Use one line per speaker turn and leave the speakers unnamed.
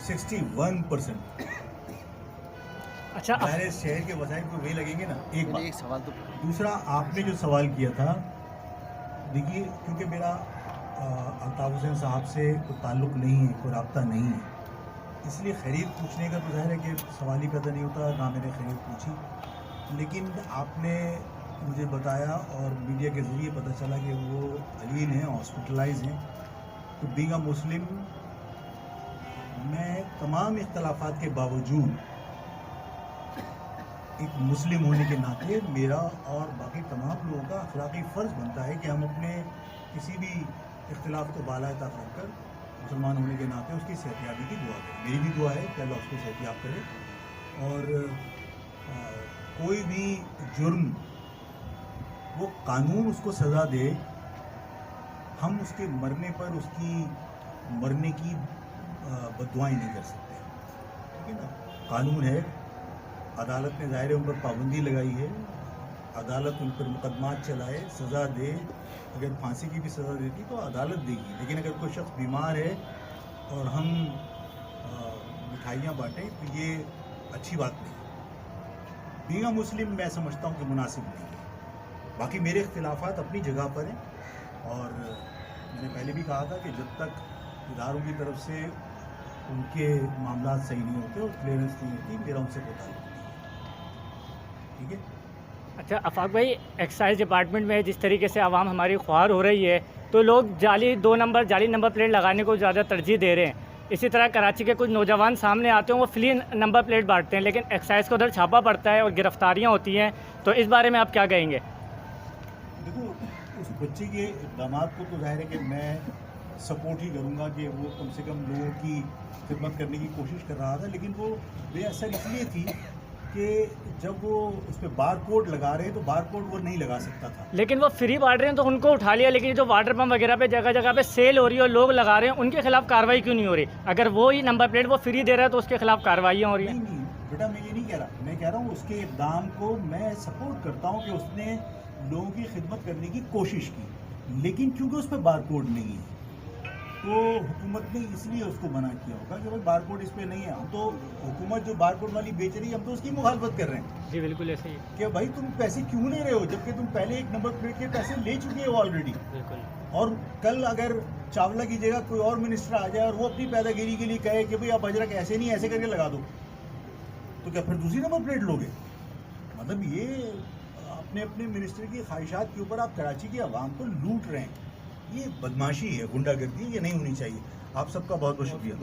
61%.
اچھا
ظاہر شہر کے وسائل کو وہی لگیں گے نا. ایک بات.
ایک سوال تو
دوسرا آپ نے جو سوال کیا تھا، دیکھیے کیونکہ میرا الطاف حسین صاحب سے کوئی تعلق نہیں ہے، کوئی رابطہ نہیں ہے، اس لیے خیریت پوچھنے کا تو ظاہر ہے کہ سوال ہی پیدا نہیں ہوتا، نہ میں نے خیریت پوچھی. لیکن آپ نے مجھے بتایا اور میڈیا کے ذریعے پتہ چلا کہ وہ علیل ہیں، ہاسپٹلائز ہیں. تو بینگ اے مسلم میں تمام اختلافات کے باوجود ایک مسلم ہونے کے ناطے میرا اور باقی تمام لوگوں کا اخلاقی فرض بنتا ہے کہ ہم اپنے کسی بھی اختلاف کو بالائے طاق رکھ کر مسلمان ہونے کے ناطے اس کی صحتیابی کی دعا کریں. میری بھی دعا ہے کہ اللہ اس کو صحتیاب کرے، اور کوئی بھی جرم وہ قانون اس کو سزا دے، ہم اس کے مرنے پر اس کی مرنے کی بددعائیں نہیں کر سکتے. ٹھیک ہے نا. قانون ہے، عدالت نے ظاہر ان پر پابندی لگائی ہے، عدالت ان پر مقدمات چلائے، سزا دے. اگر پھانسی کی بھی سزا دیتی تو عدالت دے گی، لیکن اگر کوئی شخص بیمار ہے اور ہم مٹھائیاں بانٹیں تو یہ اچھی بات نہیں. بینگ اے مسلم میں سمجھتا ہوں کہ مناسب نہیں ہے. باقی میرے اختلافات اپنی جگہ پر ہیں، اور میں نے پہلے بھی کہا تھا کہ جب تک اداروں کی طرف سے ان کے معاملات صحیح نہیں ہوتے اور کلیئرنس نہیں ہوتی، میرا ان سے کوئی تعلق نہیں ہے. ٹھیک ہے.
اچھا آفاق بھائی، ایکسائز ڈپارٹمنٹ میں جس طریقے سے عوام ہماری خوار ہو رہی ہے تو لوگ جعلی نمبر پلیٹ لگانے کو زیادہ ترجیح دے رہے ہیں. اسی طرح کراچی کے کچھ نوجوان سامنے آتے ہیں، وہ فری نمبر پلیٹ بانٹتے ہیں، لیکن ایکسائز کو ادھر چھاپا پڑتا ہے اور گرفتاریاں ہوتی ہیں. تو اس بارے میں آپ کیا کہیں گے؟
دیکھو، اس بچے کے اقدامات کو تو ظاہر ہے کہ میں سپورٹ ہی کروں گا کہ وہ کم سے کم لوگوں کی خدمت کرنے کی کوشش کر رہا تھا، لیکن وہ بے اثر اس لیے تھی کہ جب وہ اس پہ بار کوڈ لگا رہے تو بار کوڈ وہ نہیں لگا سکتا تھا.
لیکن وہ فری بانٹ رہے ہیں تو ان کو اٹھا لیا، لیکن جو واٹر پمپ وغیرہ پہ جگہ جگہ پہ سیل ہو رہی ہے اور لوگ لگا رہے ہیں، ان کے خلاف کارروائی کیوں نہیں ہو رہی؟ اگر وہی نمبر پلیٹ وہ فری دے رہا ہے تو اس کے خلاف کارروائیاں ہو رہی ہیں.
نہیں بیٹا، میں یہ نہیں کہہ رہا. میں کہہ رہا ہوں اس کے اقدام کو میں سپورٹ کرتا ہوں کہ اس نے لوگوں کی خدمت کرنے کی کوشش کی، لیکن کیونکہ اس پہ بار کوڈ نہیں ہے تو حکومت نے اس لیے اس کو منع کیا ہوگا کہ بھائی بار کوڈ اس پہ نہیں ہے. ہم تو حکومت جو بار کوڈ والی بیچ رہی ہے، ہم تو اس کی مخالفت کر رہے ہیں.
جی بالکل ایسے ہی.
کہ بھائی تم پیسے کیوں لے رہے ہو جبکہ تم پہلے ایک نمبر پلیٹ کے پیسے لے چکے ہو آلریڈی.
بالکل.
اور کل اگر چاولہ کی جگہ کوئی اور منسٹر آ جائے اور وہ اپنی پیدا گیری کے لیے کہے کہ بھئی آپ اجرک ایسے نہیں ایسے کر کے لگا دو، تو کیا پھر دوسری نمبر پلیٹ لوگے؟ مطلب یہ اپنے منسٹر کی خواہشات کے اوپر آپ کراچی کی عوام کو لوٹ رہے ہیں. یہ بدماشی ہے، غنڈہ گردی، یہ نہیں ہونی چاہیے. آپ سب کا بہت بہت شکریہ.